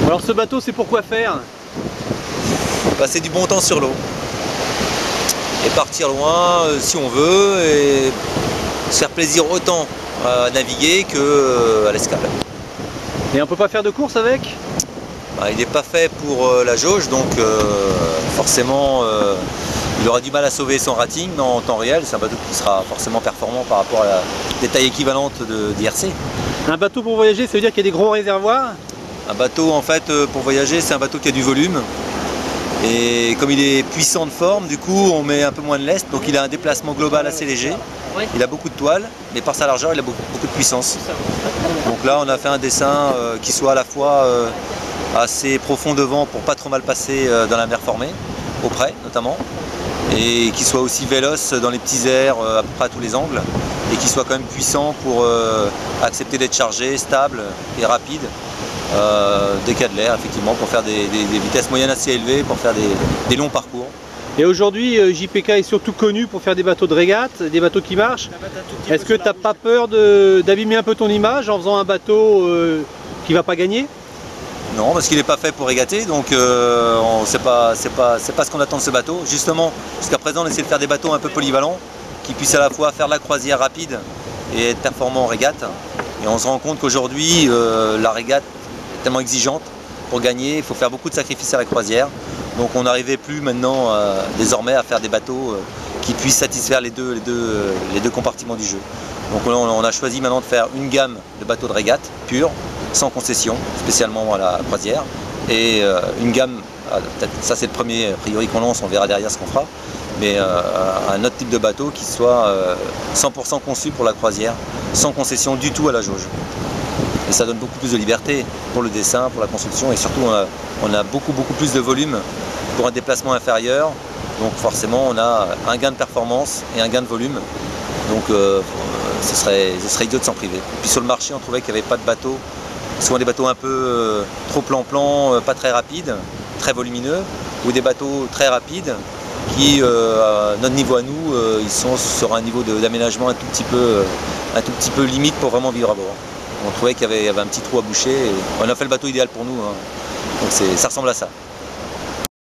Alors ce bateau, c'est pour quoi faire? Passer du bon temps sur l'eau et partir loin si on veut et se faire plaisir autant à naviguer qu'à l'escale. Et on peut pas faire de course avec? Il n'est pas fait pour la jauge, donc forcément il aura du mal à sauver son rating en temps réel. C'est un bateau qui sera forcément performant par rapport à des tailles équivalentes d'IRC. Un bateau pour voyager, ça veut dire qu'il y a des gros réservoirs? Un bateau en fait pour voyager, c'est un bateau qui a du volume. Et comme il est puissant de forme, du coup on met un peu moins de lest, donc il a un déplacement global assez léger. Il a beaucoup de toile, mais par sa largeur il a beaucoup de puissance. Donc là on a fait un dessin qui soit à la fois assez profond devant pour pas trop mal passer dans la mer formée, au près notamment, et qui soit aussi véloce dans les petits airs à peu près à tous les angles, et qui soit quand même puissant pour accepter d'être chargé, stable et rapide. Dès qu'il y a de l'air, effectivement, pour faire des vitesses moyennes assez élevées, pour faire des longs parcours. Et aujourd'hui, JPK est surtout connu pour faire des bateaux de régate, des bateaux qui marchent. Est-ce que tu n'as pas peur d'abîmer un peu ton image en faisant un bateau qui ne va pas gagner? Non, parce qu'il n'est pas fait pour régater, donc c'est pas ce qu'on attend de ce bateau. Justement, jusqu'à présent, on essaie de faire des bateaux un peu polyvalents, qui puissent à la fois faire de la croisière rapide et être performants en régate. Et on se rend compte qu'aujourd'hui, la régate tellement exigeante pour gagner, il faut faire beaucoup de sacrifices à la croisière. Donc on n'arrivait plus maintenant désormais à faire des bateaux qui puissent satisfaire les deux compartiments du jeu. Donc on a choisi maintenant de faire une gamme de bateaux de régate purs, sans concession, spécialement à la croisière, et une gamme, ça c'est le premier a priori qu'on lance, on verra derrière ce qu'on fera, mais un autre type de bateau qui soit 100% conçu pour la croisière, sans concession du tout à la jauge. Et ça donne beaucoup plus de liberté pour le dessin, pour la construction, et surtout on a beaucoup plus de volume pour un déplacement inférieur. Donc forcément on a un gain de performance et un gain de volume. Donc ce serait idiot de s'en priver. Et puis sur le marché on trouvait qu'il n'y avait pas de bateaux, souvent des bateaux un peu trop plan-plan, pas très rapides, très volumineux, ou des bateaux très rapides qui, à notre niveau à nous, ils sont sur un niveau d'aménagement un tout petit peu limite pour vraiment vivre à bord. On trouvait qu'il y avait un petit trou à boucher et on a fait le bateau idéal pour nous, hein. Donc ça ressemble à ça.